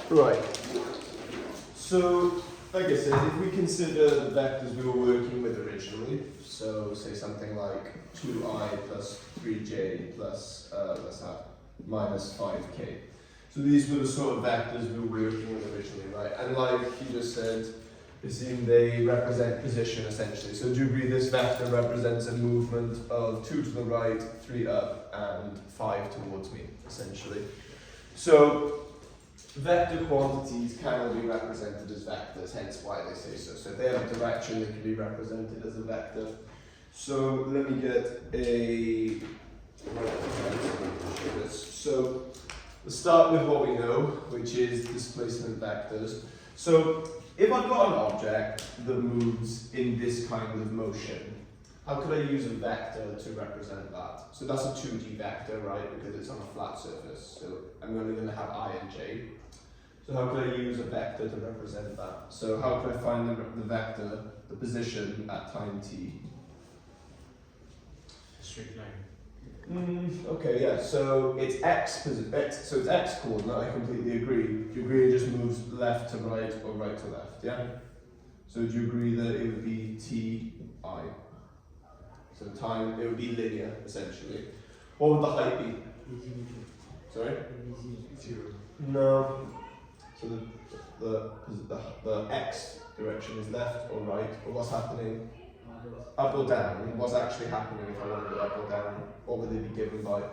Right. So, like I said, if we consider the vectors we were working with originally, so say something like 2i plus 3j plus, let's have, minus 5k. So these were the sort of vectors we were working with originally, right? And like you just said, assume they represent position essentially. So do you agree this vector represents a movement of 2 to the right, 3 up, and 5 towards me, essentially? So vector quantities can be represented as vectors, hence why they say so. So if they have a direction, they can be represented as a vector. So let me get a So let's start with what we know, which is displacement vectors. So if I've got an object that moves in this kind of motion, how could I use a vector to represent that? So that's a 2D vector, right? Because it's on a flat surface. So I'm only going to have I and j. So how could I use a vector to represent that? So how could I find the vector, the position at time t? A straight line. Okay, yeah. So it's so it's x coordinate. I completely agree. Do you agree it just moves left to right or right to left? Yeah. So do you agree that it would be t I? So time, it would be linear essentially. What would the height be? Sorry. 0. No. So the x direction is left or right, or what's happening? Up or down? What's actually happening if I want to go up or down? What would they be given by?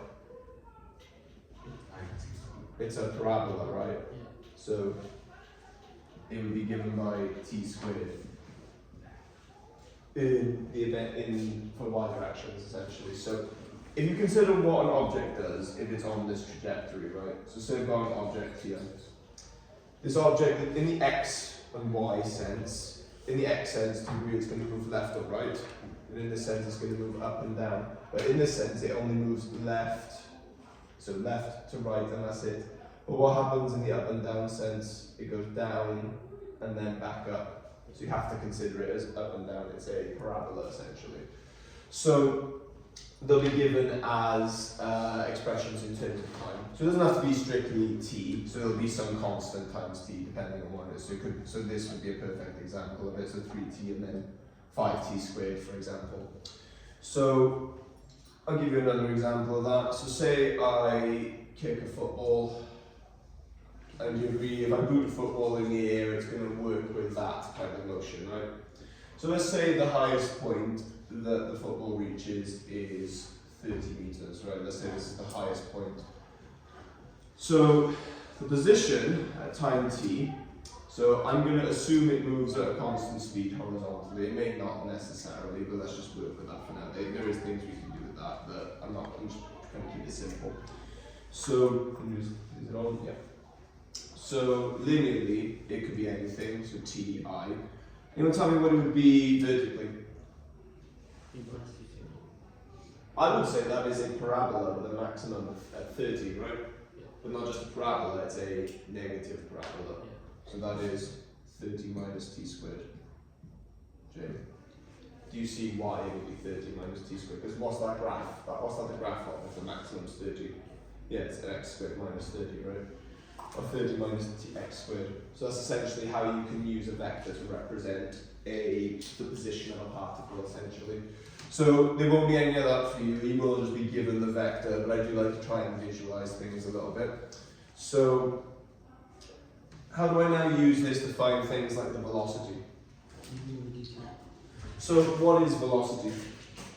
It's a parabola, right? So it would be given by t squared in the event for y directions essentially. So if you consider what an object does if it's on this trajectory, right? So say we've got an object here. This object in the x and y sense, in the x sense, to agree it's going to move left or right, and in this sense it's going to move up and down. But in this sense it only moves left, so left to right, and that's it. But what happens in the up and down sense? It goes down and then back up. So you have to consider it as up and down. It's a parabola essentially. So they'll be given as expressions in terms of time. So it doesn't have to be strictly t, so there'll be some constant times t depending on what it is. So this would be a perfect example of it, so 3t and then 5t squared, for example. So I'll give you another example of that. So say I kick a football, and you agree if I boot a football in the air, it's going to work with that kind of motion, right? So let's say the highest point that the football reaches is 30 meters, right? Let's say this is the highest point. So the position at time t, so I'm going to assume it moves at a constant speed horizontally. It may not necessarily, but let's just work with that for now. There is things we can do with that, but I'm just trying to keep it simple. So, is it on? Yeah. So linearly, it could be anything, so ti. Anyone tell me what it would be vertically? I would say that is a parabola with a maximum of 30, right? But not just a parabola, it's a negative parabola. So that is 30 minus t squared. Jamie, do you see why it would be 30 minus t squared? Because what's that graph? What's that the graph of if the maximum is 30? Yeah, it's x squared minus 30, right? Or 30 minus x squared. So that's essentially how you can use a vector to represent the position of a particle, essentially. So there won't be any of that for you. You will just be given the vector, but I do like to try and visualize things a little bit. So how do I now use this to find things like the velocity? So what is velocity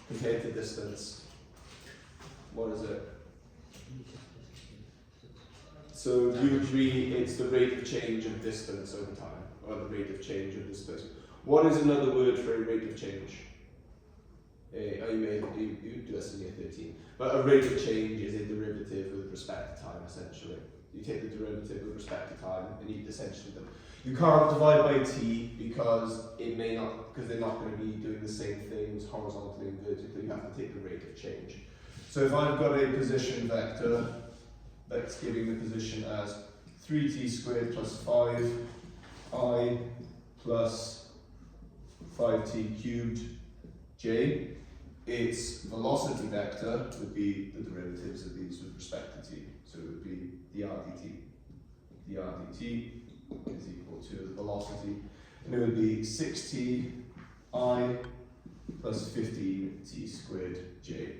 compared to distance? What is it? So do you agree it's the rate of change of distance over time, or the rate of change of displacement? What is another word for a rate of change? You do this in year 13. But a rate of change is a derivative with respect to time, essentially. You take the derivative with respect to time, and you essentially them. You can't divide by t because they're not going to be doing the same things horizontally and vertically. You have to take the rate of change. So if I've got a position vector that's giving the position as 3t squared plus 5i plus 5t cubed j, its velocity vector would be the derivatives of these with respect to t. So it would be dr dt. dr dt is equal to the velocity, and it would be 6t I plus 15t squared j.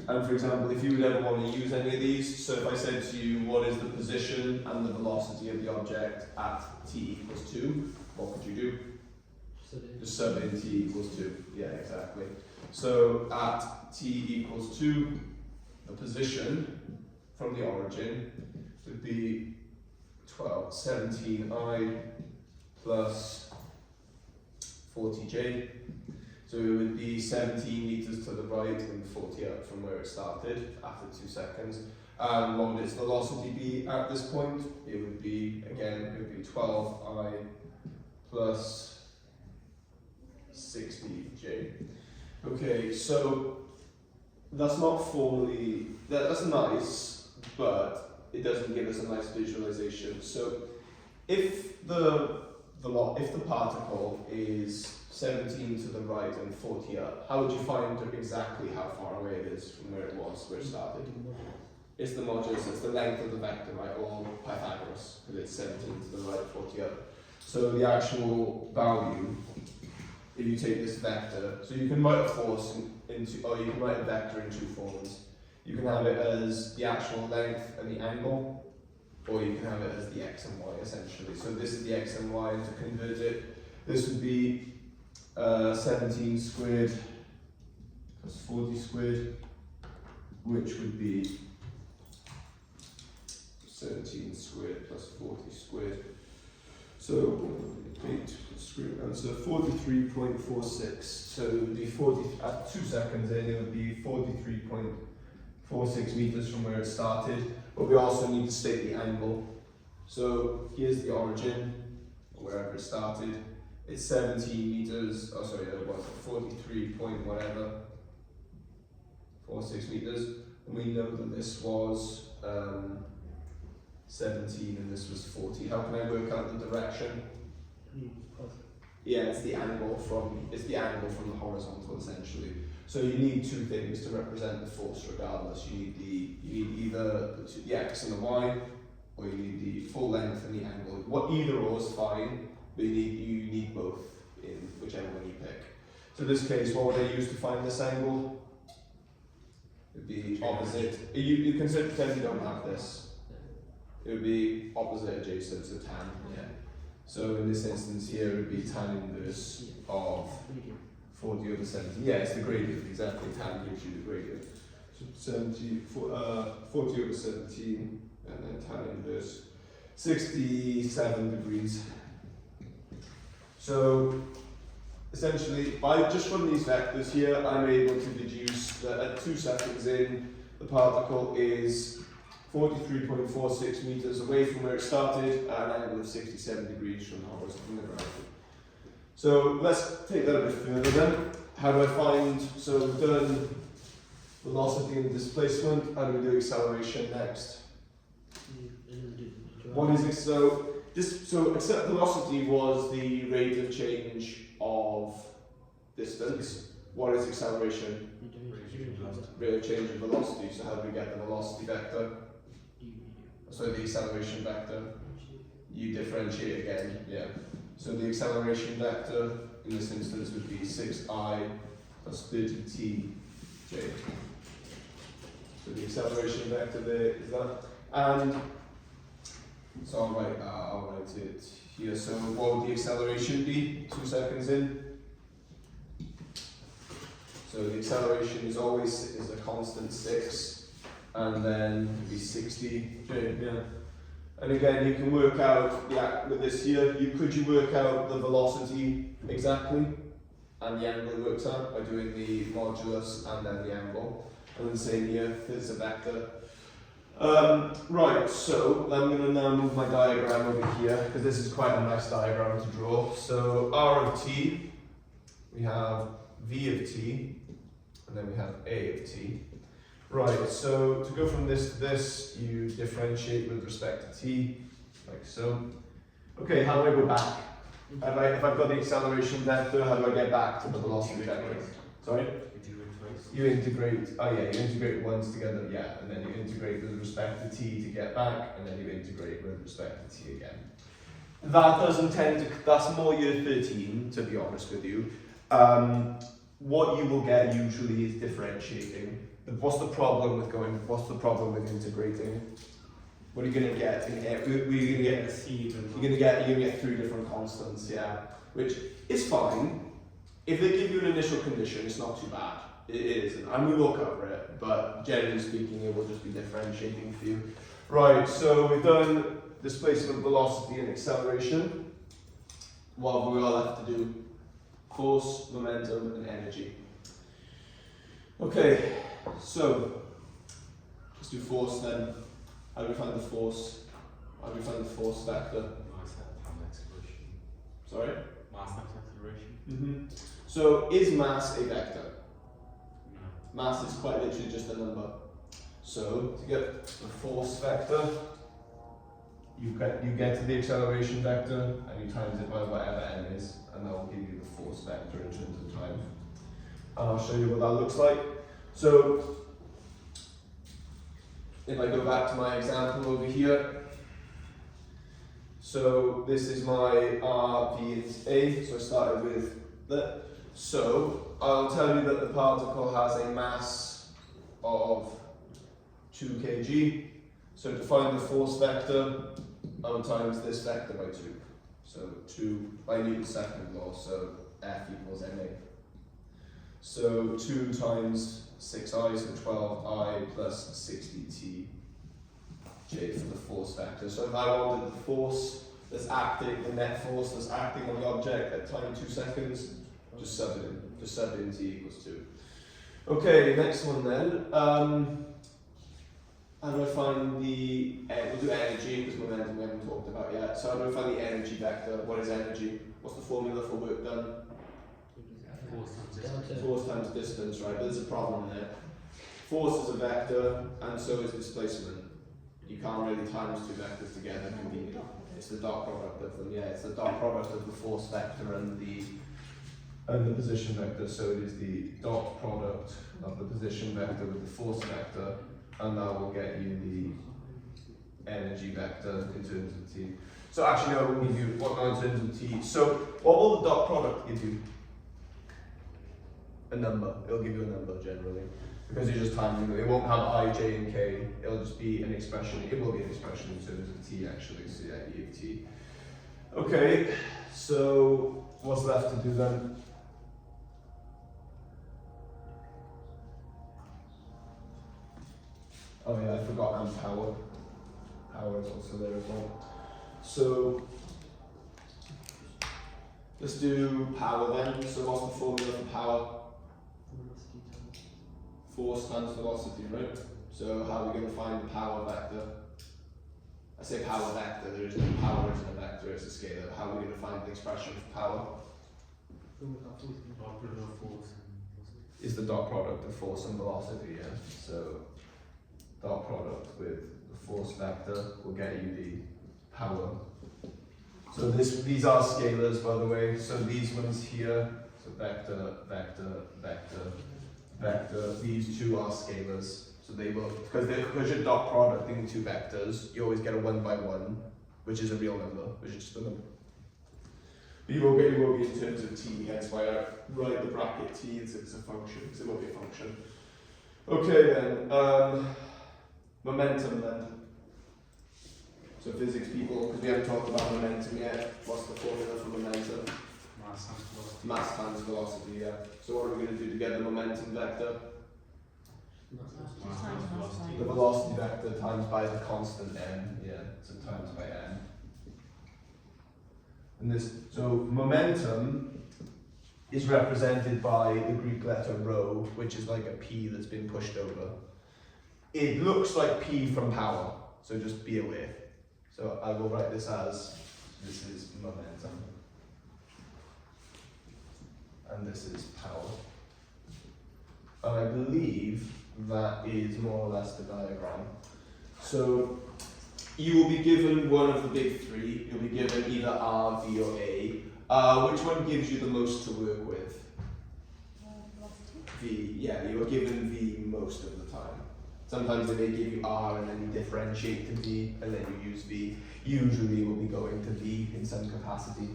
And for example, if you would ever want to use any of these, so if I said to you, what is the position and the velocity of the object at t equals 2, what would you do? Just sub in t equals 2. Yeah, exactly. So at t equals 2, the position from the origin would be 17i plus 40j. So it would be 17 meters to the right and 40 up from where it started after 2 seconds. And what would its velocity be at this point? It would be, again, it would be 12i plus 60j. Okay, so that's not formally, that's nice, but it doesn't give us a nice visualization. So if the particle is 17 to the right and 40 up, how would you find exactly how far away it is from where it was, where it started? It's the modulus, it's the length of the vector, right, or Pythagoras, because it's 17 to the right, 40 up. So the actual value, if you take this vector, so you can write a force into, or you can write a vector in two forms. You can have it as the actual length and the angle, or you can have it as the x and y, essentially. So this is the x and y, and to convert it, this would be 17 squared plus 40 squared, which would be 17 squared plus 40 squared. So 8 square root answer 43.46. So it would be 40 at 2 seconds in. It would be 43.46 meters from where it started. But we also need to state the angle. So here's the origin, wherever it started. It's 17 meters. Oh, sorry, that was 43 point whatever. 46 meters. And we know that this was 17 and this was 40. How can I work out the direction? Yeah, it's the angle from the horizontal, essentially. So you need two things to represent the force regardless. You need either the x and the y, or you need the full length and the angle. Either or is fine, but you need both in whichever one you pick. So in this case, what would I use to find this angle? It would be opposite. You can pretend you don't have this. It would be opposite adjacent to tan. Yeah. So in this instance here, it would be tan inverse of 40 over 17. Yeah, it's the gradient, exactly. Tan gives you the gradient. So 40 over 17, and then tan inverse 67 degrees. So essentially, by just from these vectors here, I'm able to deduce that at 2 seconds in, the particle is 43.46 meters away from where it started at an angle of 67 degrees from the ground. So let's take that a bit further then. How do I find, so we've done velocity and displacement, how do we do acceleration next? What is it? So velocity was the rate of change of distance. What is acceleration? Rate of change of velocity. So how do we get the velocity vector? So the acceleration vector, you differentiate again, yeah. So the acceleration vector in this instance would be 6i plus 30t j. So the acceleration vector there is that. And so I'll write it here. So what would the acceleration be 2 seconds in? So the acceleration is always a constant 6. And then it'd be 60 j, yeah. And again, you can work out with this here. Could you work out the velocity exactly, and the angle it works out by doing the modulus and then the angle. And the same here. There's a vector. Right. So I'm going to now move my diagram over here because this is quite a nice diagram to draw. So r of t, we have v of t, and then we have a of t. Right, so to go from this to this, you differentiate with respect to t, like so. Okay, how do I go back? If I've got the acceleration vector, how do I get back to the velocity vector? Sorry? You integrate, you integrate ones together, yeah, and then you integrate with respect to t to get back, and then you integrate with respect to t again. That doesn't tend to, that's more year 13, to be honest with you. What you will get usually is differentiating. What's the problem with integrating? What are you going to get? You're going to get 3 different constants, yeah, which is fine. If they give you an initial condition, it's not too bad. It isn't, and we will cover it, but generally speaking, it will just be differentiating for you. Right, so we've done displacement, velocity, and acceleration. What have we all left to do? Force, momentum, and energy. Okay, so let's do force then. How do we find the force? How do we find the force vector? Mass times acceleration. Sorry? Mass times acceleration. Mm-hmm. So is mass a vector? No. Mass is quite literally just a number. So to get the force vector, you get to the acceleration vector and you times it by whatever n is, and that will give you the force vector in terms of time. And I'll show you what that looks like. So if I go back to my example over here, so this is my R, V is A, so I started with that. So I'll tell you that the particle has a mass of 2 kg. So to find the force vector, I will times this vector by 2. So 2 by Newton's second law, so F equals ma. So 2 times 6i, so 12i plus 60t j for the force vector. So if I wanted the force that's acting, the net force that's acting on the object at time 2 seconds, just sub it in. Just sub in t equals 2. Okay, next one then. How do I find the, we'll do energy because momentum we haven't talked about yet. So how do I find the energy vector? What is energy? What's the formula for work done? Force times distance, right? But there's a problem there. Force is a vector, and so is displacement. You can't really times 2 vectors together conveniently. It's the dot product of them, yeah. It's the dot product of the force vector and the position vector. So it is the dot product of the position vector with the force vector, and that will get you the energy vector in terms of t. So actually, no, it will give you what now in terms of t. So what will the dot product give you? A number. It'll give you a number generally. Because you're just timing it. It won't have I, J, and K. It'll just be an expression. It will be an expression in terms of t actually. So yeah, E of t. Okay, so what's left to do then? Oh yeah, I forgot amp power. Power is also there as well. So let's do power then. So what's the formula for power? Force times velocity, right? So how are we going to find the power vector? I say power vector, there is no power isn't a vector, it's a scalar. How are we going to find the expression for power? Is the dot product of force and velocity, yeah? So dot product with the force vector will get you the power. So these are scalars, by the way. So these ones here, so vector, vector, vector, vector, these two are scalars. So they will, because you're dot producting 2 vectors, you always get a 1 by 1, which is a real number, which is just a number. But you will be in terms of t, hence why I write the bracket t as it's a function, because it will be a function. Okay then, momentum then. So physics people, because we haven't talked about momentum yet, what's the formula for momentum? Mass times velocity. Mass times velocity, yeah. So what are we going to do to get the momentum vector? The velocity vector times by the constant n, yeah, so times by n. And this, so momentum is represented by the Greek letter rho, which is like a p that's been pushed over. It looks like p from power, so just be aware. So I will write this as, this is momentum. And this is power. And I believe that is more or less the diagram. So you will be given one of the big 3. You'll be given either R, V, or A. Which one gives you the most to work with? V. Yeah, you are given V most of the time. Sometimes they may give you R and then you differentiate to V and then you use V. Usually we'll be going to V in some capacity.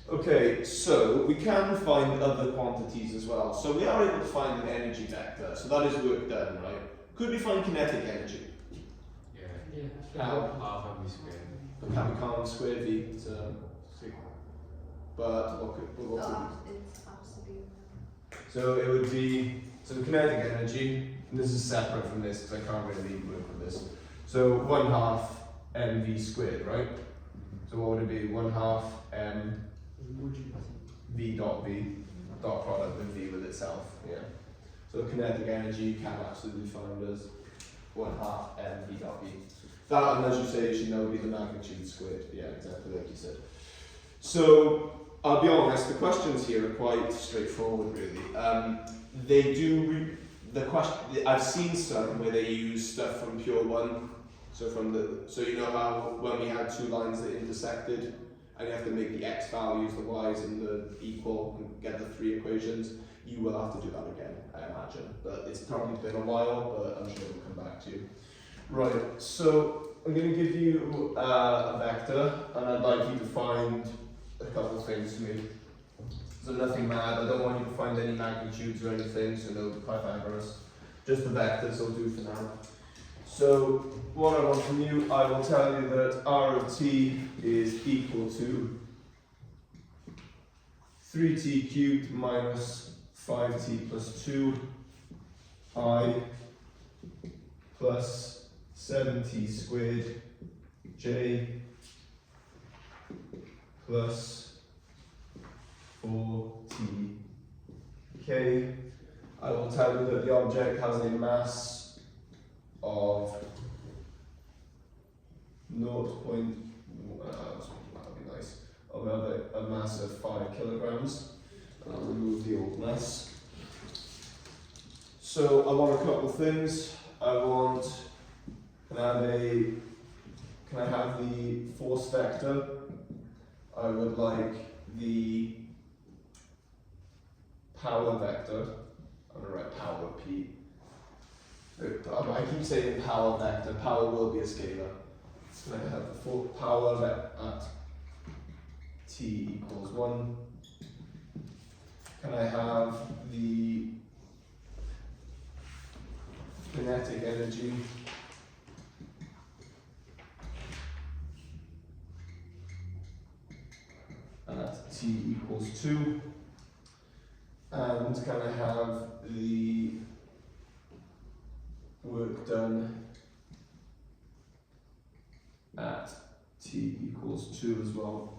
Okay, so we can find other quantities as well. So we are able to find an energy vector, so that is work done, right? Could we find kinetic energy? Yeah. How? Half mv squared. We can't square V, so, but what could we? It's absolute. So it would be, so kinetic energy, and this is separate from this because I can't really work with this. So 1/2 mv squared, right? So what would it be? 1/2 m v dot v, dot product with v with itself, yeah. So kinetic energy you can absolutely find as 1/2 m v dot v. That, and as you say, you should know, would be the magnitude squared. Yeah, exactly like you said. So I'll be honest, the questions here are quite straightforward, really. They do the question. I've seen some where they use stuff from Pure One. So so you know how when we had two lines that intersected, and you have to make the x values, the y's, and the equal, and get the three equations. You will have to do that again, I imagine. But it's probably been a while, but I'm sure we'll come back to you. Right. So I'm going to give you a vector, and I'd like you to find a couple of things for me. So nothing mad, I don't want you to find any magnitudes or anything, so no Pythagoras. Just the vectors will do for now. So what I want from you, I will tell you that R of t is equal to 3t cubed minus 5t plus 2 I plus 7t squared j plus 4t k. I will tell you that the object has a mass of 0. That'll be nice. Of a mass of 5 kilograms. And I'll remove the old mass. So I want a couple of things. Can I have the force vector? I would like the power vector. I'm going to write power P. I keep saying power vector. Power will be a scalar. So I have the power at t equals 1. Can I have the kinetic energy at t equals 2? And can I have the work done at t equals 2 as well?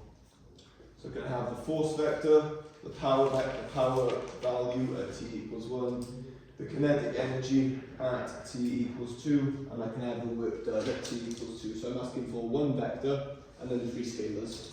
So can I have the force vector, the power value at t equals 1, the kinetic energy at t equals 2, and I can have the work done at t equals 2. So I'm asking for one vector and then 3 scalars.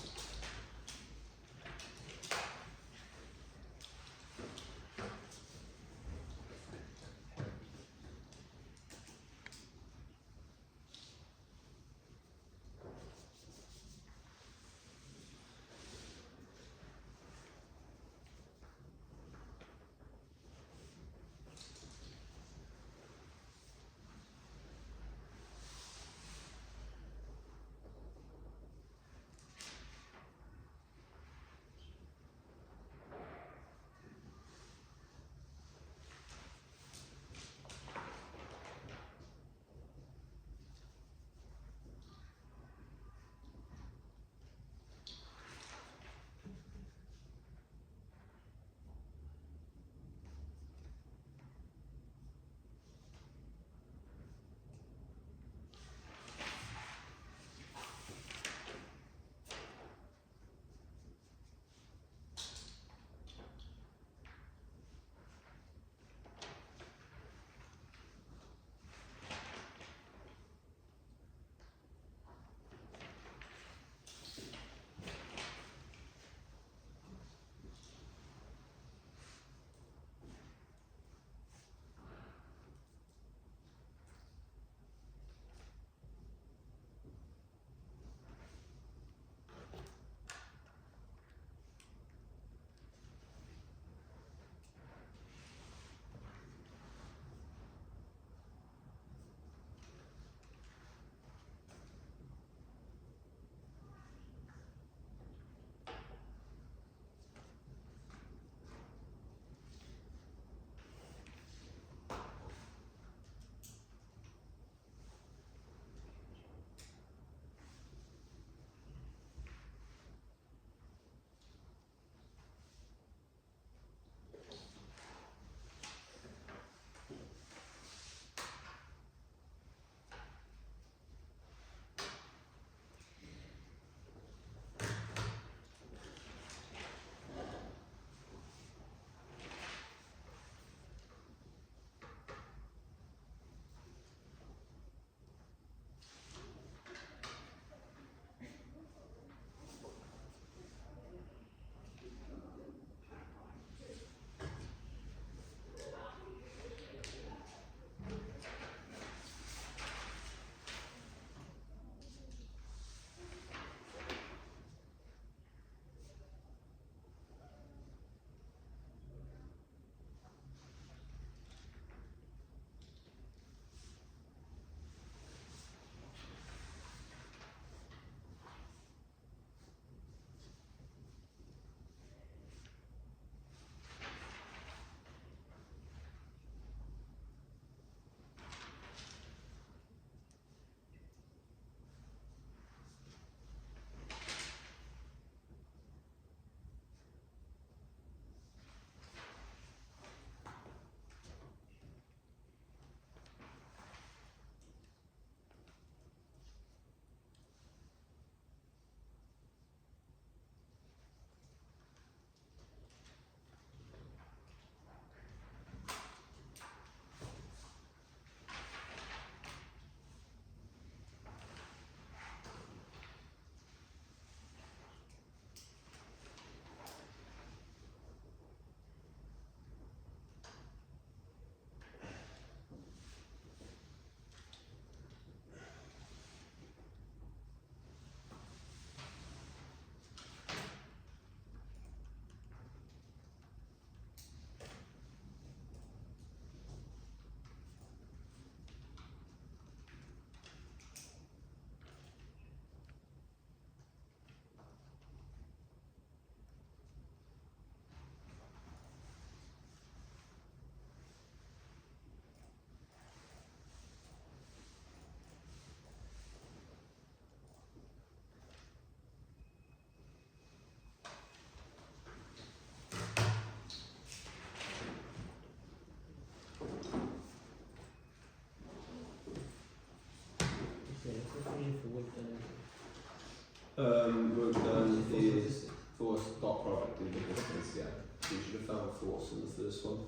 Work done is force dot product in the distance, yeah. So you should have found force in the first one.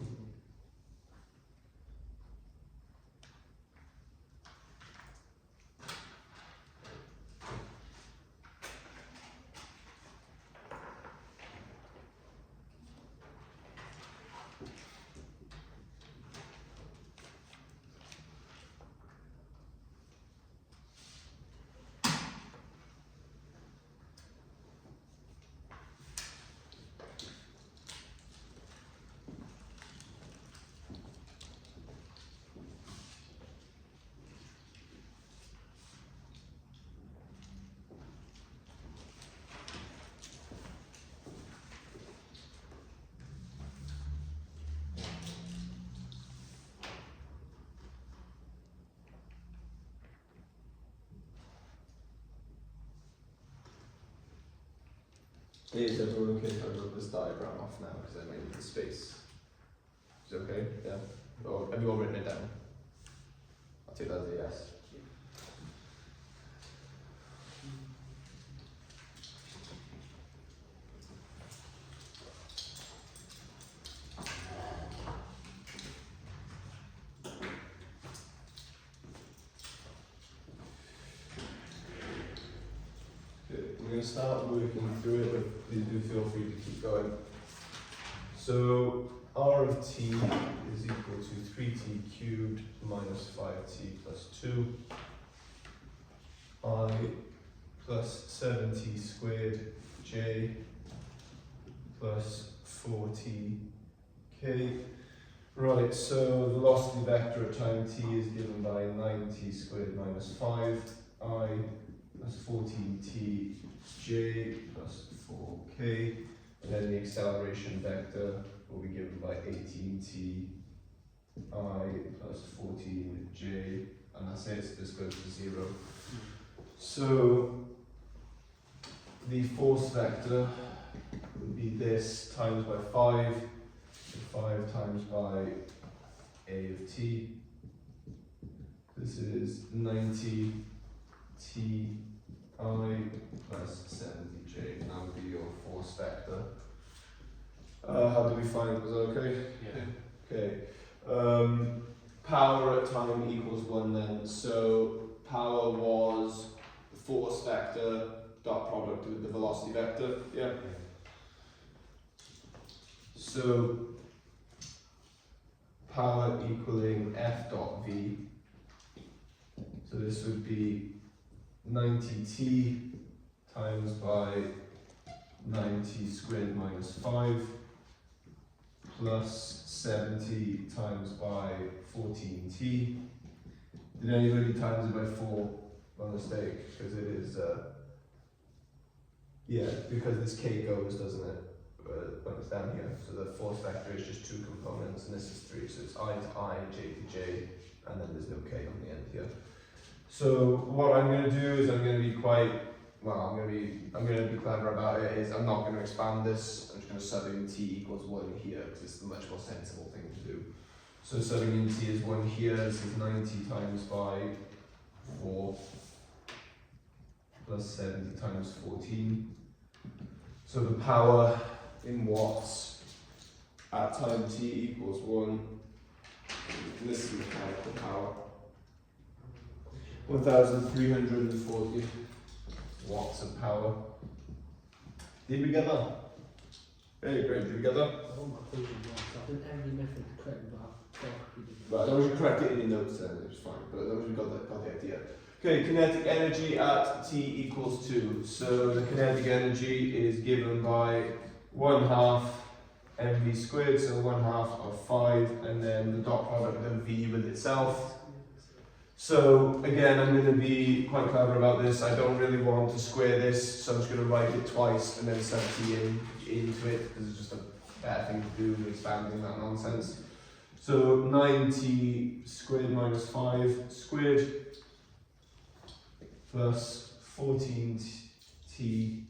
Is everyone okay if I rub this diagram off now because I made the space? Is it okay? Yeah? Or have you all written it down? I'll take that as a yes. We're going to start working through it, but please do feel free to keep going. So r of t is equal to 3t cubed minus 5t plus 2, I plus 7t squared j plus 4t k. Right, so the velocity vector at time t is given by 9t squared minus 5, I plus 14t j plus 4k, and then the acceleration vector will be given by 18t I plus 14j, and that's it, this goes to 0. So the force vector would be this times by 5, so 5 times by a of t. This is 90t I plus 70j, and that would be your force vector. How do we find it? Was that okay? Yeah. Okay. Power at time equals 1 then. So power was the force vector dot product with the velocity vector. Yeah. So power equaling F dot V. So this would be 90t times by 90 squared minus 5 plus 70 times by 14t. Did anybody times it by 4 by mistake? Because it is, yeah, because this k goes, doesn't it? When it's down here. So the force vector is just 2 components, and this is 3. So it's I to I, j to j, and then there's no k on the end here. So what I'm going to do is I'm going to be clever about it. Is I'm not going to expand this. I'm just going to sub in t equals 1 here because it's the much more sensible thing to do. So subbing in t is 1 here. This is 90 times by 4 plus 70 times 14. So the power in watts at time t equals 1. And this is mechanical power. 1,340 watts of power. Did we get that? Very great. Did we get that? I want my conclusion wrong, so I think every method is correct, but I thought we did. Right, as long as you correct it in your notes then, it's fine. But as long as we got the idea. Okay, kinetic energy at t equals 2. So the kinetic energy is given by 1/2 mv squared, so 1/2 of 5, and then the dot product of v with itself. So again, I'm going to be quite clever about this. I don't really want to square this, so I'm just going to write it twice and then sub t into it, because it's just a bad thing to do, expanding that nonsense. So 9t squared minus 5 squared plus 14t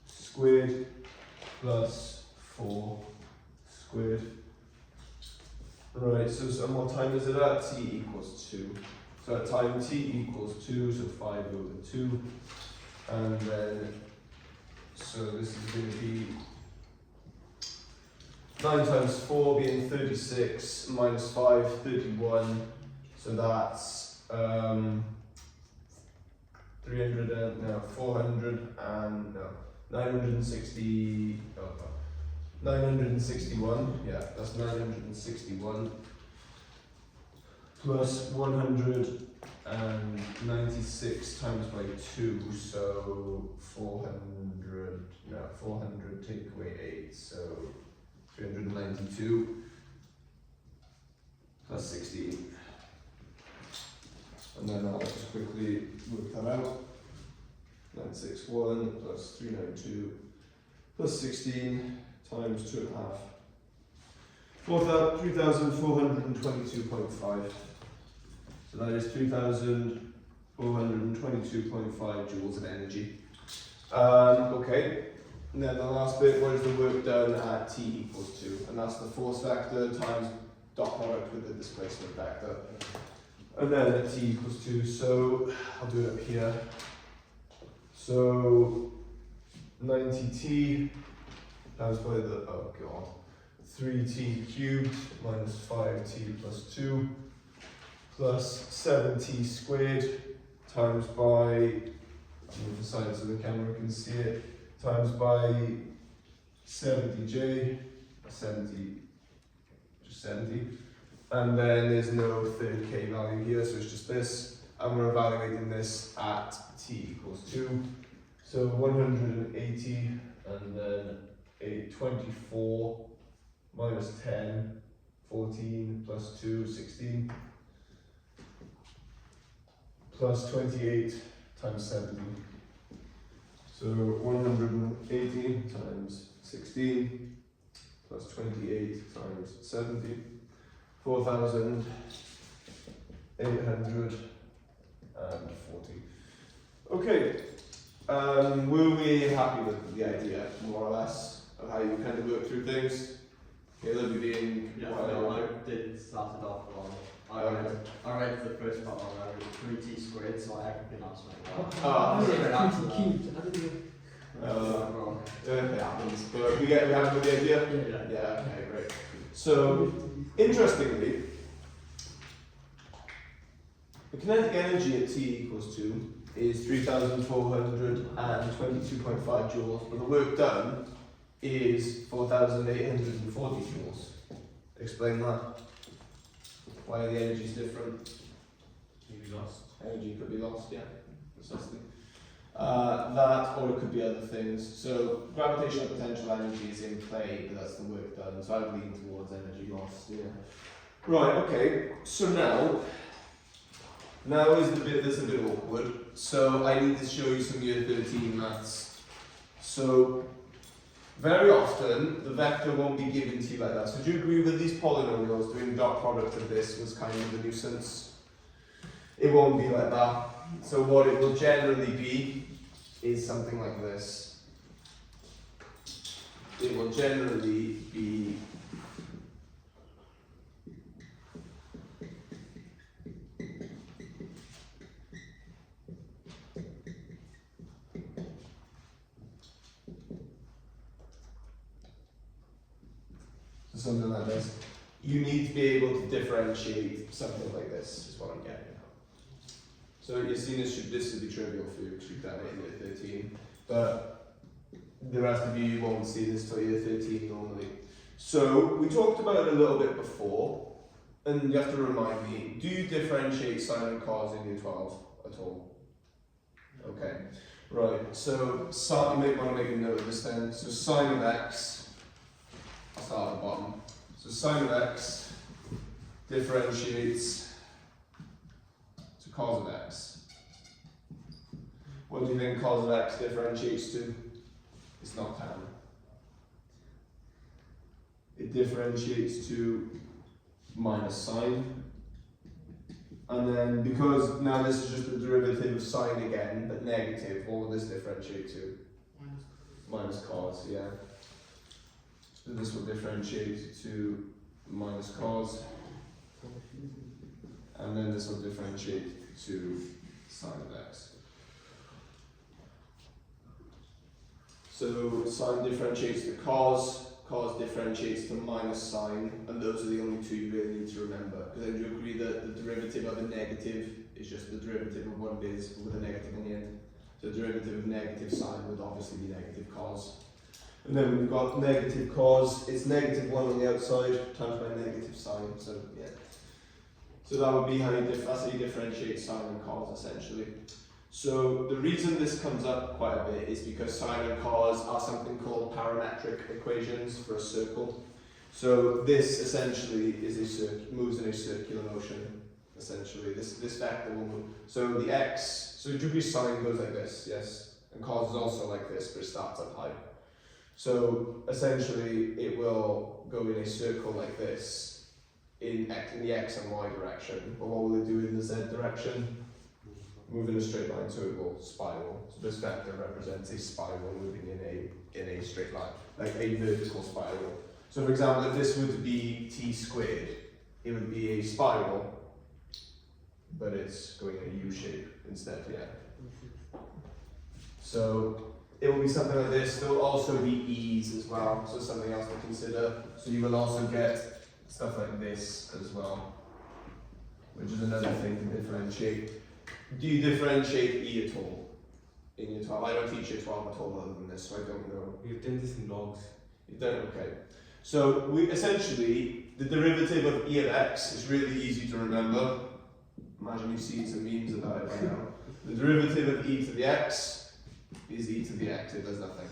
squared plus 4 squared. Right, so what time is it at? T equals 2. So at time t equals 2, so 5 over 2. and then, so this is going to be 9 times 4 being 36, minus 5, 31, so that's 300 and, no, 400 and, no, 960, oh, 961, yeah, that's 961, plus 196 times by 2, so 400, no, 400 take away 8, so 392 plus 16. And then I'll just quickly work that out. 961 plus 392 plus 16 times 2.5. 3,422.5. So that is 3,422.5 joules of energy. Okay. And then the last bit, what is the work done at T equals 2? And that's the force vector times dot product with the displacement vector. And then at T equals 2, so I'll do it up here. So 90T times by the, oh god, 3T cubed minus 5T plus 2 plus 7T squared times by, I'll move the side so the camera can see it, times by 70J, 70, just 70. And then there's no third K value here, so it's just this. And we're evaluating this at T equals 2. So 180 and then 824 minus 10, 14 plus 2, 16 plus 28 times 70. So 180 times 16 plus 28 times 70. 4,840. Okay, were we happy with the idea, more or less, of how you kind of work through things? Caleb, you being Yeah, quite no, I elaborate. did start it off wrong. I read the first part wrong. I read 3t squared, so everything else went wrong. Oh, Straight out to that. Cubed. How did you? Wrong. It happens, but we have with the idea? Yeah. Yeah, okay, great. So, interestingly, the kinetic energy at T equals 2 is 3,422.5 joules, but the work done is 4,840 joules. Explain that. Why the energy is different. Maybe lost. Energy could be lost, yeah, precisely. That, or it could be other things. So gravitational potential energy is in play, but that's the work done. So I would lean towards energy lost. Yeah. Right. Okay. So now is the bit that's a bit awkward. So I need to show you some year 13 maths. So very often the vector won't be given to you like that. So do you agree with these polynomials? Doing dot product of this was kind of a nuisance. It won't be like that. So what it will generally be is something like this. It will generally be something like this. You need to be able to differentiate something like this, is what I'm getting at. So you're seeing this would be trivial for you because you've done it in year 13, but the rest of you won't see this till year 13 normally. So we talked about it a little bit before, and you have to remind me, do you differentiate sine and cos in year 12 at all? Okay, right, so you may want to make a note of this then. So sine of x, I'll start at the bottom. So sine of x differentiates to cos of x. What do you think cos of x differentiates to? It's not tan. It differentiates to minus sine. And then because now this is just the derivative of sine again, but negative, what will this differentiate to? Minus cos, yeah. So this will differentiate to minus cos, and then this will differentiate to sine of x. So sine differentiates to cos, cos differentiates to minus sine, and those are the only two you really need to remember. Because then you agree that the derivative of a negative is just the derivative of what it is with a negative on the end. So the derivative of negative sine would obviously be negative cos. And then we've got negative cos, it's negative 1 on the outside times by negative sine, so yeah. So that would be how that's how you differentiate sine and cos essentially. So the reason this comes up quite a bit is because sine and cos are something called parametric equations for a circle. So this essentially is moves in a circular motion. Essentially, this vector will move. So the x, so degree sine goes like this, yes, and cos is also like this, but it starts up high. So essentially, it will go in a circle like this in the x and y direction. But what will it do in the z direction? Move in a straight line, so it will spiral. So this vector represents a spiral moving in a straight line, like a vertical spiral. So for example, if this would be t squared, it would be a spiral, but it's going in a U shape instead, yeah. So it will be something like this. There will also be e's as well, so something else to consider. So you will also get stuff like this as well, which is another thing to differentiate. Do you differentiate e at all in year 12? I don't teach year 12 at all other than this, so I don't know. We've done this in logs. You don't? Okay. So we essentially, the derivative of e of x is really easy to remember. Imagine you've seen some memes about it by now. The derivative of e to the x is e to the x, it does nothing.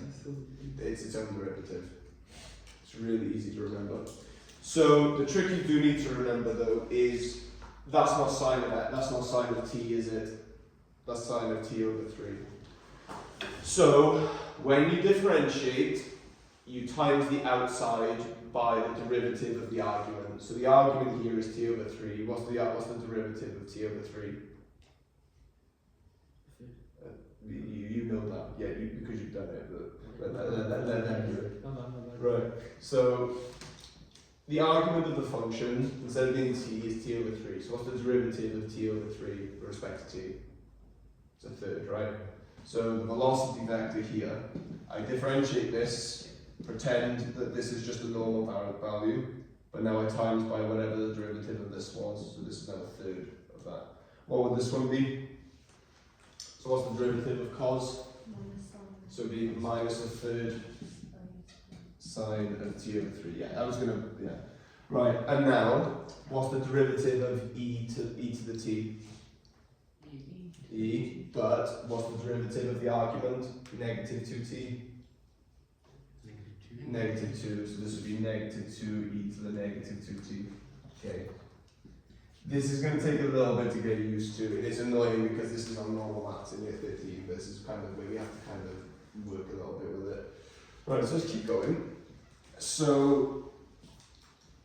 It's its own derivative. It's really easy to remember. So the trick you do need to remember though is that's not sine of x, that's not sine of t, is it? That's sine of t over 3. So when you differentiate, you times the outside by the derivative of the argument. So the argument here is t over 3. What's the derivative of t over 3? You know that, yeah, because you've done it, but let them do it. Right, so the argument of the function, instead of being t, is t over 3. So what's the derivative of t over 3 with respect to t? It's a third, right? So the velocity vector here, I differentiate this, pretend that this is just a normal value, but now I times by whatever the derivative of this was, so this is now a third of that. What would this one be? So what's the derivative of cos? Minus sine. So it'd be minus a third sine of t over 3. Yeah, that was gonna, yeah. Right, and now, what's the derivative of e to the t? E, but what's the derivative of the argument? Negative 2t? Negative 2, so this would be negative 2e to the negative 2t. Okay. This is going to take a little bit to get used to. It is annoying because this is on normal maths in year 13, but this is kind of where we have to kind of work a little bit with it. Right, so let's keep going. So,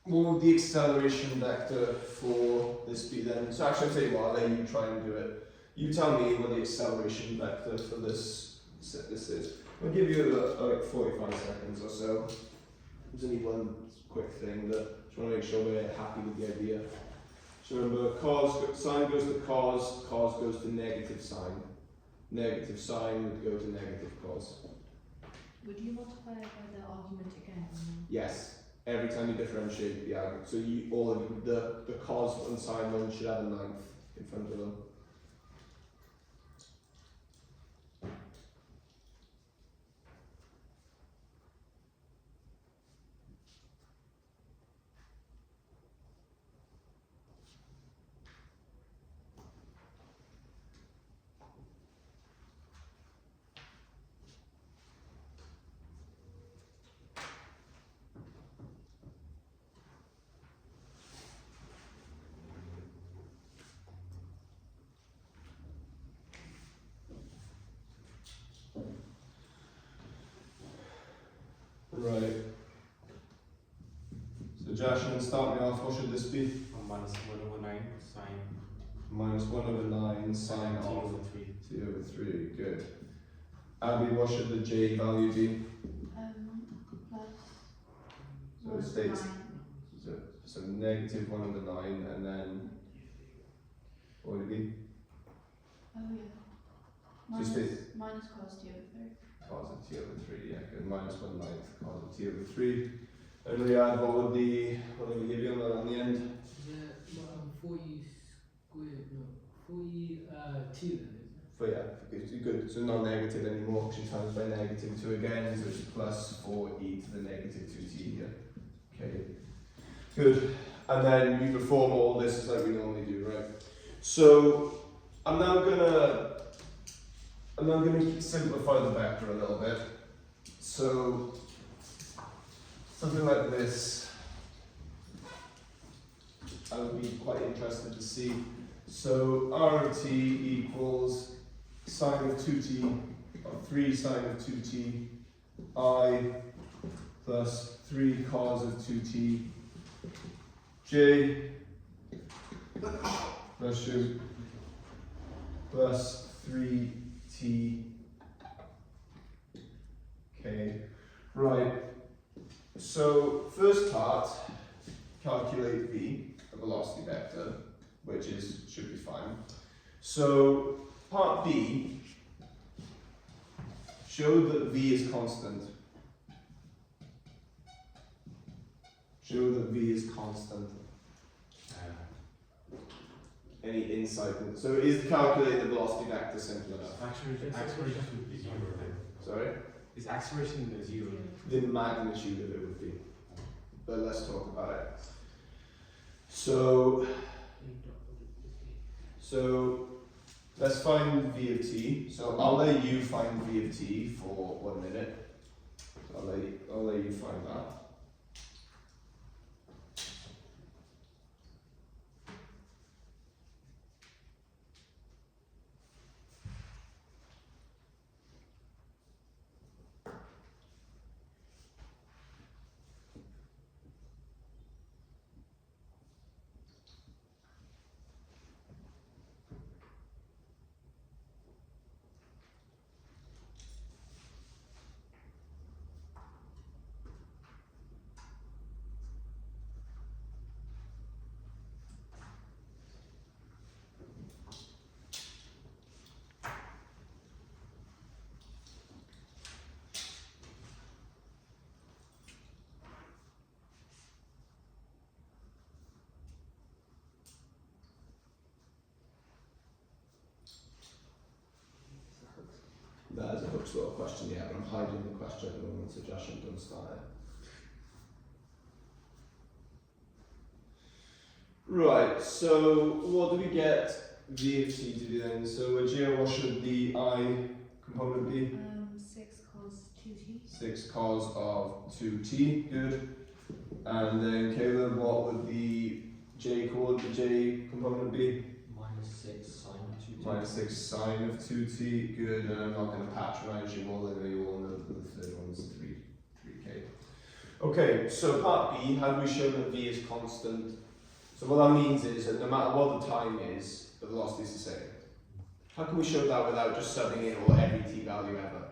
what would the acceleration vector for this be then? So actually, I'll tell you what, I'll let you try and do it. You tell me what the acceleration vector for this is. I'll give you like 45 seconds or so. There's only one quick thing that just want to make sure we're happy with the idea. So remember, sine goes to cos goes to negative sine. Negative sine would go to negative cos. Would you multiply it by the argument again? Yes, every time you differentiate the argument. So all of you, the cos and sine one should have a ninth in front of them. Right. So Josh, and start me off, what should this be? Minus 1 over 9 sine Minus 1 over 9 sine t of over 3. t over 3, good. Abby, what should the j value be? Plus So one it states, nine. so negative 1 over 9, and then, what would it be? Oh yeah. So Minus, states, minus cos t over 3. cos of t over 3, yeah, good, minus 1/9 cos of t over 3. And we add what do we give you on the end? Yeah, 40 squared, no, 40 t then, isn't it? But yeah, good, so not negative anymore, because you times by negative 2 again, so it's plus 4e to the negative 2t here. Okay, good. And then we perform all this as like we normally do, right? So I'm now gonna simplify the vector a little bit. So something like this, I would be quite interested to see. So r of t equals sine of 2t, or 3 sine of 2t, I plus 3 cos of 2t, j plus u plus 3t k. Right, so first part, calculate v, the velocity vector, which should be fine. So part B, show that v is constant. Show that v is constant. Any insight? So is calculate the velocity vector simple enough? Acceleration should be 0 then. Sorry? Is acceleration 0? The magnitude of it would be. But let's talk about it. So let's find v of t. So I'll let you find v of t for 1 minute. So I'll let you find that. That is a book sort of question, yeah, but I'm hiding the question at the moment, so Josh don't start it. Right, so what do we get v of t to do then? So what should the I component be? 6 cos 2t. 6 cos of 2t, good. And then Caleb, what would the j component be? Minus 6 sine of 2t. Minus 6 sine of 2t, good, and I'm not going to patronise you more than you all know that the third one's 3k. Okay, so part B, how do we show that v is constant? So what that means is that no matter what the time is, the velocity is the same. How can we show that without just subbing in or every t value ever?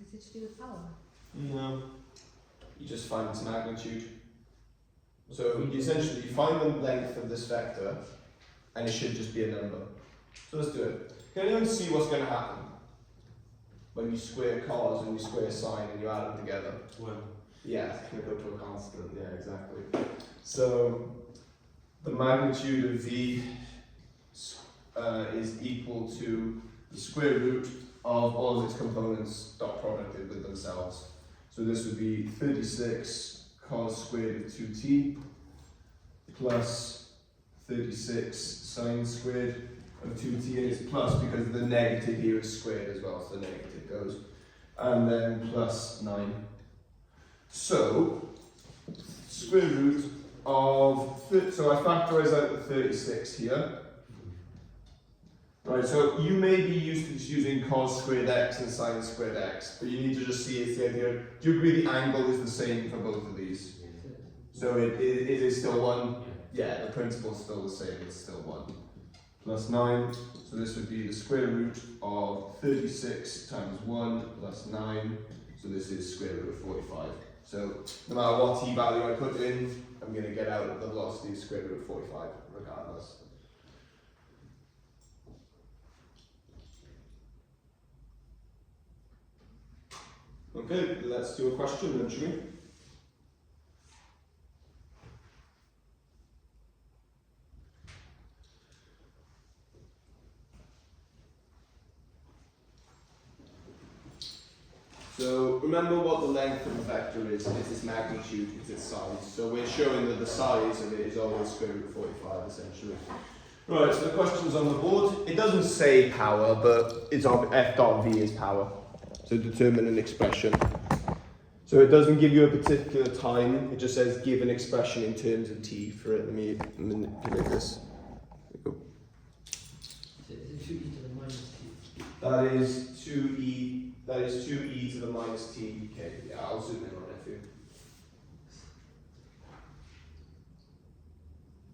Is it to do with power? No. You just find its magnitude. So essentially you find the length of this vector and it should just be a number. So let's do it. Can anyone see what's going to happen when you square cos and you square sine and you add them together? Well, Yeah, it's going to go to a constant, yeah, exactly. So the magnitude of v is equal to the square root of all of its components dot producted with themselves. So this would be 36 cos squared of 2t plus 36 sine squared of 2t, and it's plus because the negative here is squared as well, so the negative goes. And then plus 9. So, square root of, so I factorise out the 36 here. Right, so you may be used to just using cos squared x and sine squared x, but you need to just see it's the idea. Do you agree the angle is the same for both of these? So it is still 1? Yeah, the principle is still the same, it's still 1. Plus 9, so this would be the square root of 36 times 1 plus 9, so this is square root of 45. So no matter what t value I put in, I'm going to get out the velocity square root of 45 regardless. Okay, let's do a question then, shall we? So remember what the length of the vector is, it's its magnitude, it's its size. So we're showing that the size of it is always square root 45 essentially. Right, so the question's on the board. It doesn't say power, but it's on f dot v is power. So determine an expression. So it doesn't give you a particular time, it just says give an expression in terms of t for it. Let me manipulate this. There we go. So it's 2e to the minus t. That is 2e to the minus t. Okay, yeah, I'll zoom in on it for you.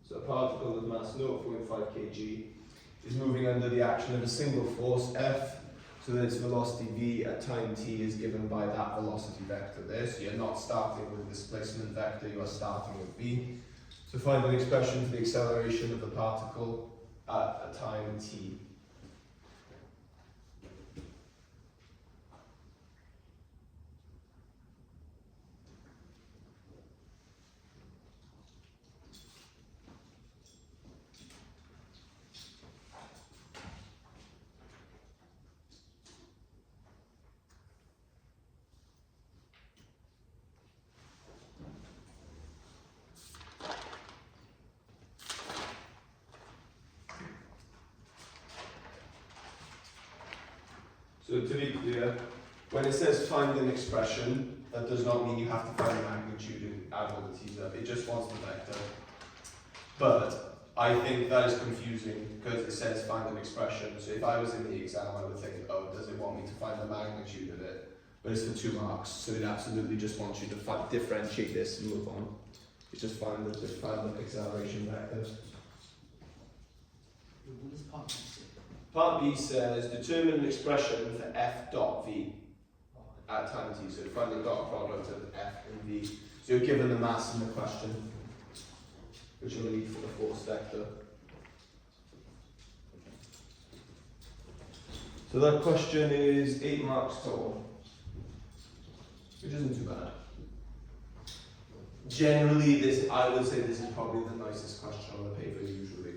So a particle of mass 0.5 kg is moving under the action of a single force F, so that its velocity v at time t is given by that velocity vector there. So you're not starting with displacement vector, you are starting with v. So find an expression for the acceleration of the particle at a time t. So to be clear, when it says find an expression, that does not mean you have to find the magnitude and add all the t's up. It just wants the vector. But I think that is confusing because it says find an expression. So if I was in the exam, I would think, oh, does it want me to find the magnitude of it? But it's for 2 marks, so it absolutely just wants you to differentiate this and move on. It's just find the acceleration vector. What does part B say? Part B says determine an expression for f dot v at time t. So find the dot product of f and v. So you're given the mass in the question, which you'll need for the force vector. So that question is 8 marks total, which isn't too bad. Generally, I would say this is probably the nicest question on the paper usually.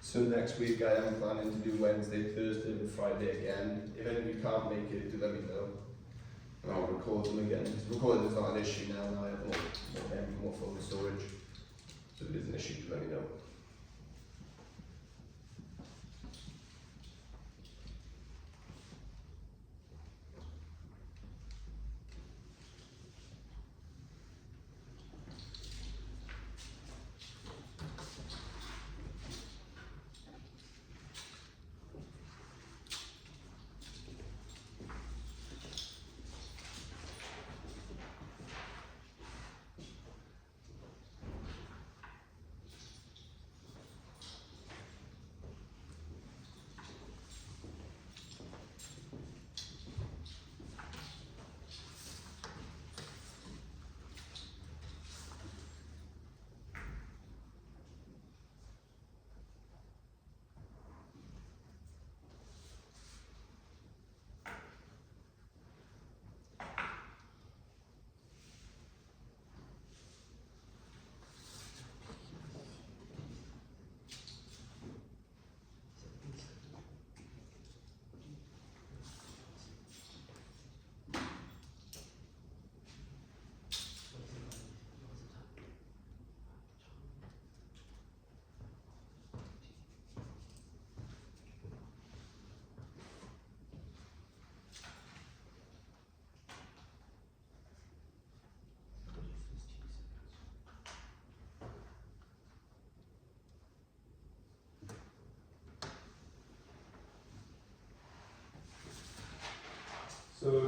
So next week I am planning to do Wednesday, Thursday and Friday again. If any of you can't make it, do let me know. And I'll record them again. Recording is not an issue now, I have more phone storage. So if it is an issue, do let me know.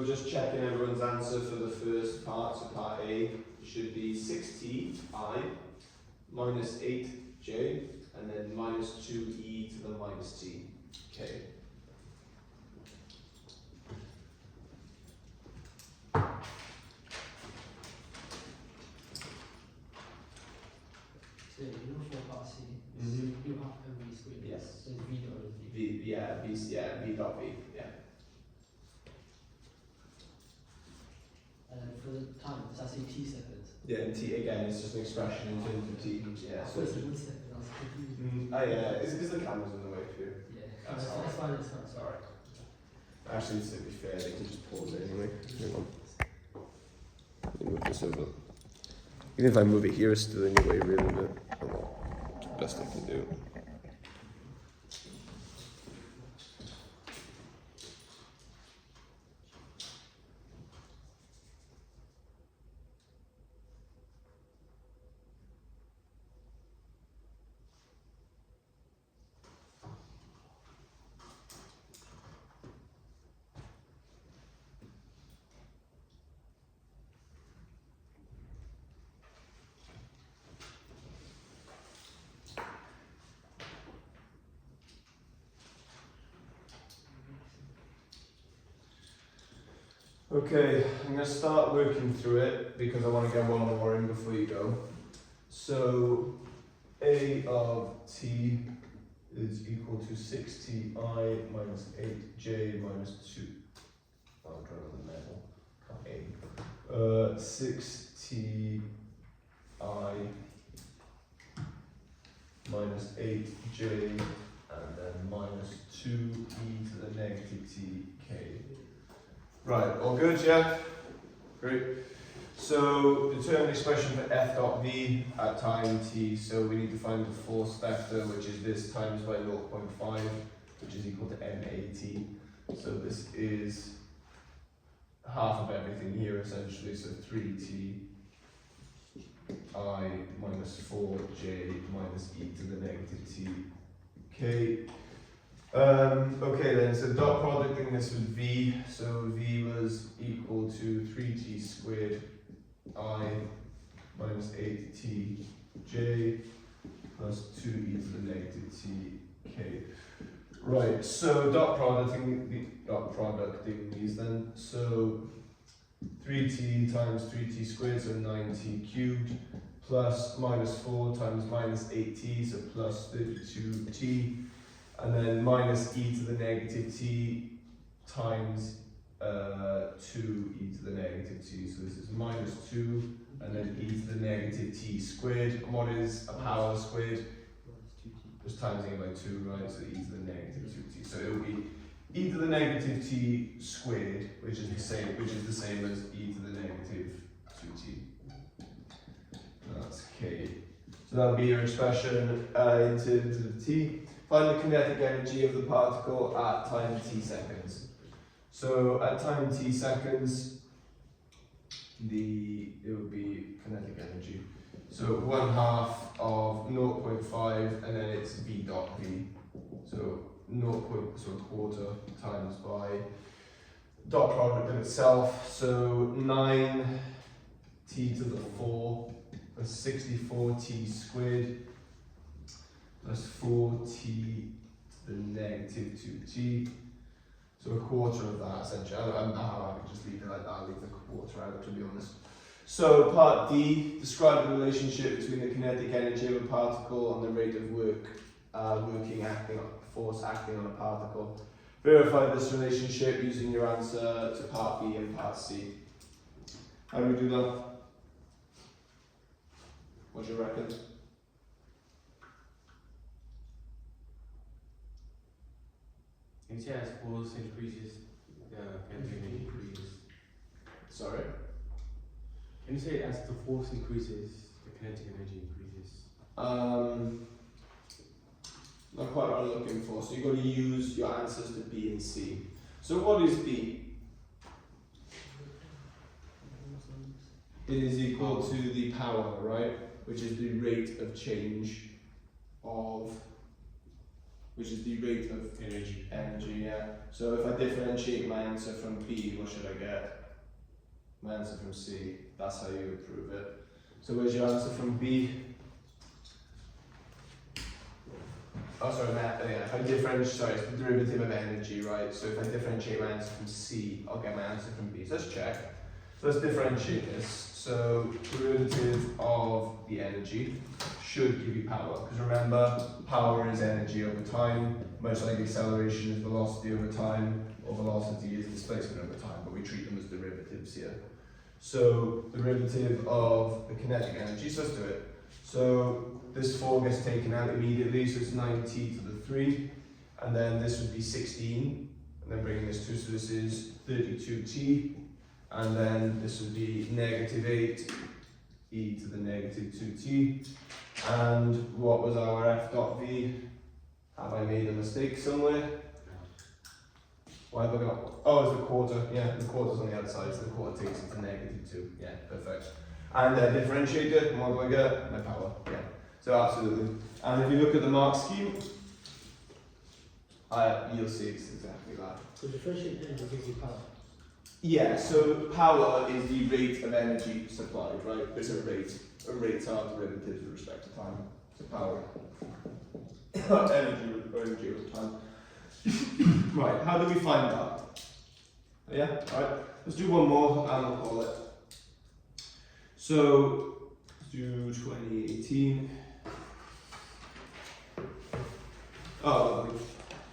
So just checking everyone's answer for the first part, so part A should be 6ti minus 8j and then minus 2e to the minus t. Okay. So you know for part C, Mhm. you have v squared. Yes. So it's v dot of v. V dot v, yeah. And then for the time, it's actually t seconds. Yeah, and t again, it's just an expression in terms of t. Yeah, so So it's 1 second, I was confused. yeah, it's because the camera's in the way for you. Yeah, That's that's fine, it's fine. Sorry. Actually, to be fair, they can just pause it anyway. Hang on. Let me move this over. Even if I move it here, it's still in the way, really, but oh well, best I can do. Okay, I'm going to start working through it because I want to get one more in before you go. So, A of t is equal to 6ti minus 8j minus 2. I'll draw it on the metal. A. 6ti minus 8j and then minus 2e to the negative tk. Right, all good, yeah? Great. So, determine the expression for f dot v at time t. So, we need to find the force vector, which is this times by 0.5, which is equal to mat. So, this is half of everything here, essentially. So, 3ti minus 4j minus e to the negative tk. Okay then, so dot producting this with v, so v was equal to 3t squared I minus 8tj plus 2e to the negative tk. Right, so dot producting these then, so 3t times 3t squared, so 9t cubed, plus minus 4 times minus 8t, so plus 32t, and then minus e to the negative t times 2e to the negative t. So this is minus 2 and then e to the negative t squared. And what is a power squared? Just timesing it by 2, right? So e to the negative 2t. So it will be e to the negative t squared, which is the same as e to the negative 2t. That's k. So that'll be your expression in terms of t. Find the kinetic energy of the particle at time t seconds. So at time t seconds, it would be kinetic energy. So 1/2 of 0.5 and then it's v dot v. So a quarter times by dot product of itself. So 9t to the 4 plus 64t squared plus 4t to the negative 2t. So a quarter of that essentially. I could just leave it like that, I'll leave the quarter out to be honest. So part D, describe the relationship between the kinetic energy of a particle and the rate of force acting on a particle. Verify this relationship using your answer to part B and part C. How do we do that? What do you reckon? Can you say as force increases, the kinetic energy increases? Sorry? Can you say as the force increases, the kinetic energy increases? Not quite what I'm looking for. So you've got to use your answers to B and C. So what is B? It is equal to the power, right? Which is the rate of change of which is the rate of Energy. energy, yeah. So if I differentiate my answer from B, what should I get? My answer from C. That's how you would prove it. So where's your answer from B? Oh, sorry, yeah. If I sorry, it's the derivative of energy, right? So if I differentiate my answer from C, I'll get my answer from B. So let's check. So let's differentiate this. So derivative of the energy should give you power, because remember, power is energy over time, most likely acceleration is velocity over time, or velocity is displacement over time, but we treat them as derivatives here. So derivative of the kinetic energy, so let's do it. So this 4 gets taken out immediately, so it's 9t to the 3, and then this would be 16, and then bringing this 2, so this is 32t, and then this would be negative 8 e to the negative 2t, and what was our f dot v? Have I made a mistake somewhere? Why have I got, oh, it's the quarter, yeah, the quarter's on the other side, so the quarter takes it to negative 2, yeah, perfect. And differentiate it, and what do I get? My power, yeah. So absolutely. And if you look at the mark scheme, you'll see it's exactly that. So differentiate energy gives you power. Yeah, so power is the rate of energy supplied, right? It's a rate. Rates are derivatives with respect to time. So power. energy with time. Right, how do we find that? Yeah, alright. Let's do one more and we'll call it. So, let's do 2018. Oh, lovely.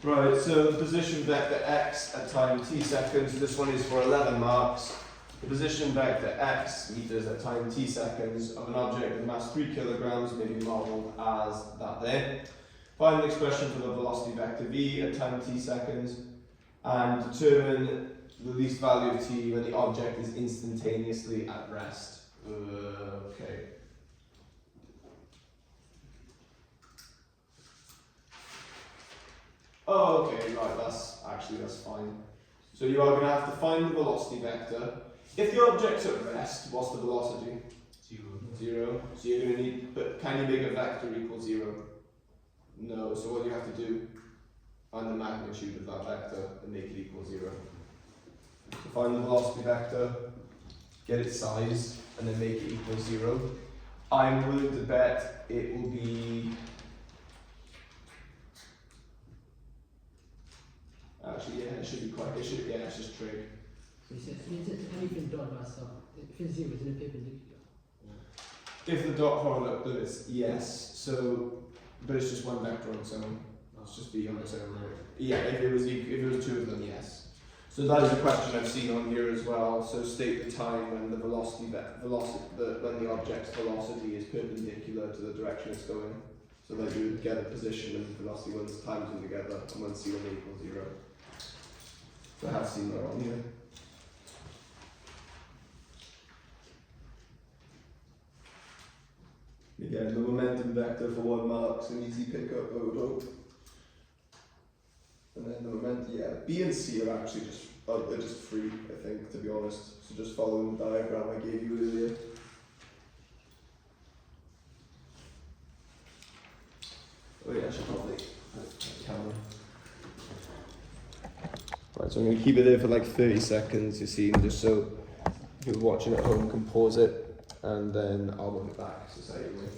Right, so the position vector x at time t seconds, this one is for 11 marks. The position vector x meters at time t seconds of an object of mass 3 kilograms may be modelled as that there. Find the expression for the velocity vector v at time t seconds and determine the least value of t when the object is instantaneously at rest. Okay. Oh, okay, right, that's fine. So you are going to have to find the velocity vector. If the object's at rest, what's the velocity? 0. 0. So you're going to need, but can you make a vector equal 0? No, so what do you have to do? Find the magnitude of that vector and make it equal 0. So find the velocity vector, get its size, and then make it equal 0. I'm willing to bet it will be... Actually, yeah, it should be quite, yeah, it's just trig. So you said anything dot by itself, if it's 0, it's in a perpendicular. If the dot product limits, yes, so, but it's just one vector on its own. It's just b on its own, right? Yeah, if it was 2 of them, yes. So that is a question I've seen on here as well. So state the time when the when the object's velocity is perpendicular to the direction it's going. So that you would get a position and velocity when it's times them together and when c1 equals 0. So I have seen that on here. Again, the momentum vector for 1 mark's an easy pickup, I would hope. And then the momentum, yeah, B and C are actually they're just free, I think, to be honest. So just follow the diagram I gave you earlier. Oh yeah, I should probably put the camera. Right, so I'm going to keep it there for like 30 seconds, you see, just so people watching at home can pause it, and then I'll move it back to say anyway.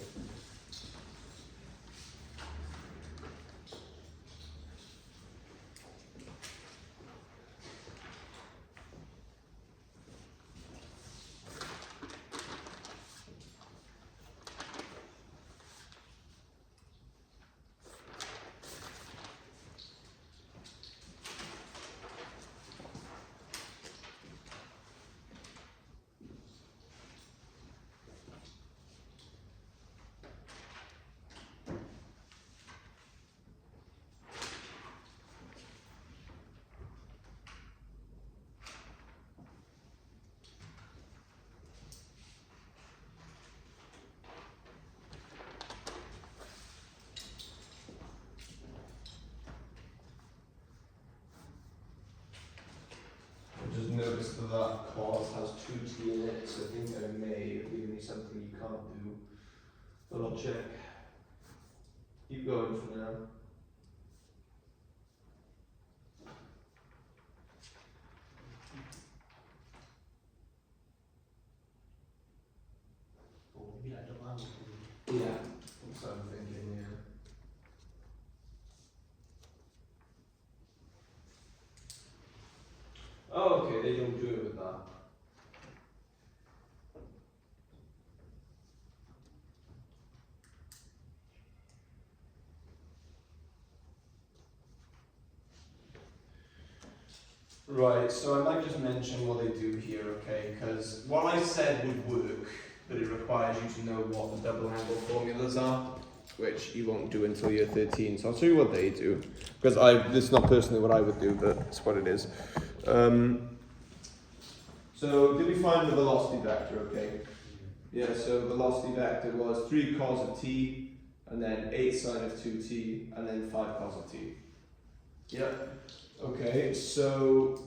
Just notice that that clause has 2t in it, so I think I may have given you something you can't do, but I'll check. Keep going for now. Yeah. So I'm thinking, yeah. Oh, okay, they don't do it with that. Right, so I might just mention what they do here, okay? Because what I said would work, but it requires you to know what the double angle formulas are, which you won't do until year 13. So I'll show you what they do, because this is not personally what I would do, but it's what it is. So did we find the velocity vector, okay? Yeah, so velocity vector was 3 cos of t, and then 8 sine of 2t, and then 5 cos of t. Yep. Okay, so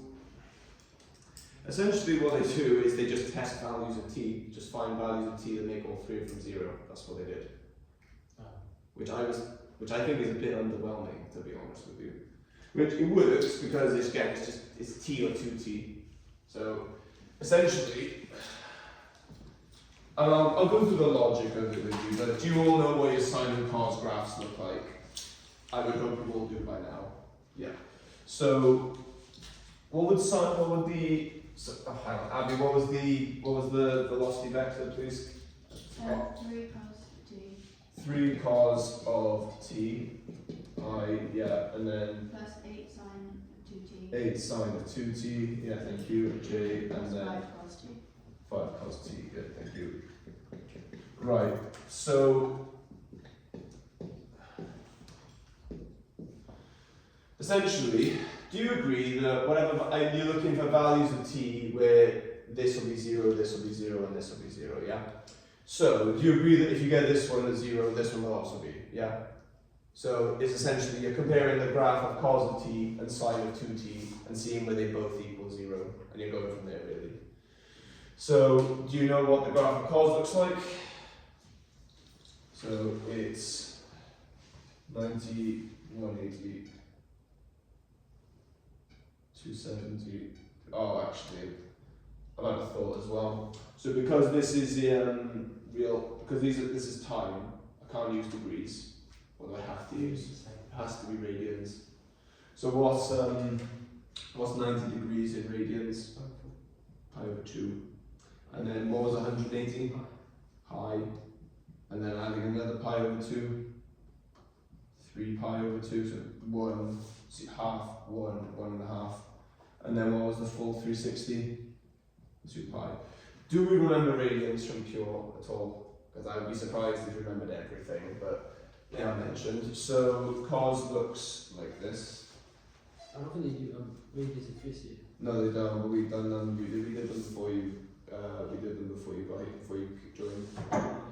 essentially what they do is they just test values of t, just find values of t that make all three of them 0. That's what they did. Which I think is a bit underwhelming, to be honest with you. Which it works because it's t or 2t. So essentially, and I'll go through the logic of it with you, but do you all know what your sine and cos graphs look like? I would hope you all do by now. Yeah. So what would hang on, Abby, what was the velocity vector, please? 3 cos t 3 cos of t, yeah, and then plus 8 sine of 2t 8 sine of 2t, yeah, thank you, j, plus and then 5 cos t. 5 cos t, good, thank you. Right, so essentially, do you agree that whatever you're looking for values of t where this will be 0, this will be 0, and this will be 0, yeah? So, do you agree that if you get this one as 0, this one will also be, yeah? So, it's essentially you're comparing the graph of cos of t and sine of 2t and seeing where they both equal 0, and you're going from there, really. So, do you know what the graph of cos looks like? So, it's 90, 180, 270. Oh, actually, I've had a thought as well. So because this is this is time, I can't use degrees. What do I have to use? It has to be radians. So what's 90 degrees in radians? Pi over 2. And then what was 180? Pi. And then adding another pi over 2. 3 pi over 2, so 1, half, 1, 1.5. And then what was the full 360? 2 pi. Do we remember radians from pure at all? Because I would be surprised if you remembered everything, but they are mentioned. So cos looks like this. I don't think they do radius and fifty. No, they don't, but we've done them. We did them before you. We did them before you joined.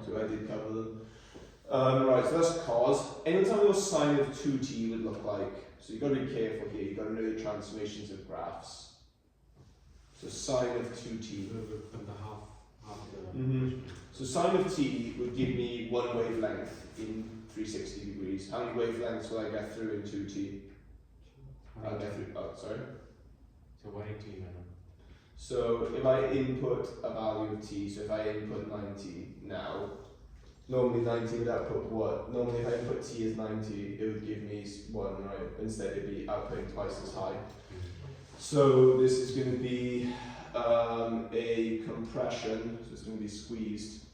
So I did cover them. Right, so that's cos. Anytime your sine of 2t would look like, so you've got to be careful here, you've got to know the transformations of graphs. So sine of 2t. From the half the Mhm. So sine of t would give me one wavelength in 360 degrees. How many wavelengths will I get through in 2t? I'll get through, sorry? So 180 now. So if I input a value of t, so if I input 90 now, normally 90 would output what? Normally if I input t as 90, it would give me 1, right? Instead it'd be outputting twice as high. So this is going to be a compression, so it's going to be squeezed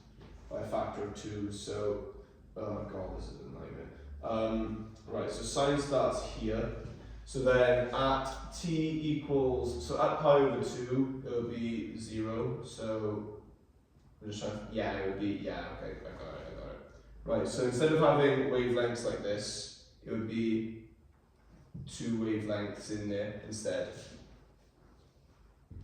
by a factor of 2, so, oh my god, this is a nightmare. Right, so sine starts here, so then at t equals, so at pi over 2, it will be 0, so, I'm just trying to, yeah, it would be, yeah, okay, I got it. Right, so instead of having wavelengths like this, it would be 2 wavelengths in there instead.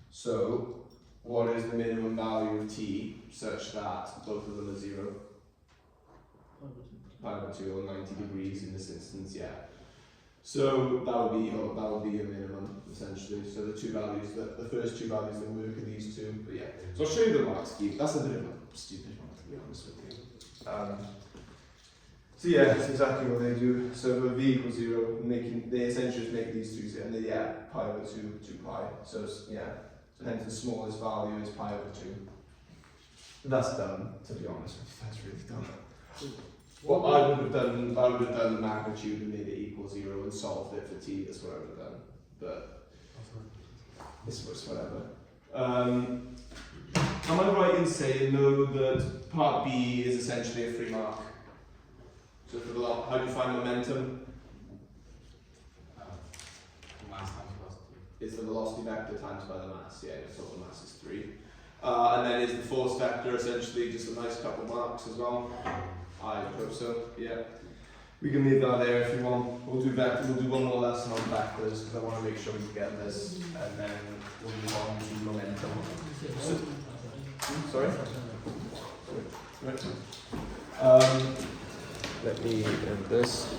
So, what is the minimum value of t such that both of them are 0? Pi over 2 or 90 degrees in this instance, yeah. So that would be a minimum essentially. So the two values, the first two values that work are these two. But yeah, so I'll show you the mark scheme. That's a bit of a stupid one to be honest with you. So yeah, that's exactly what they do. So for v equals 0, they essentially just make these two 0, and then yeah, pi over 2 pi. So yeah, so hence the smallest value is pi over 2. That's dumb, to be honest with you. That's really dumb. Well, I would have done the magnitude and made it equal 0 and solved it for t. That's what I would have done. But this was whatever. Am I right in saying though that part B is essentially a free mark? So for the how do you find momentum? Mass times velocity. It's the velocity vector times by the mass. Yeah, the total mass is 3. And then is the force vector essentially just a nice couple marks as well? I hope so. Yeah. We can leave that there if you want. We'll do one more lesson on vectors because I want to make sure we get this, and then we'll move on to momentum. Sorry. Let me end this.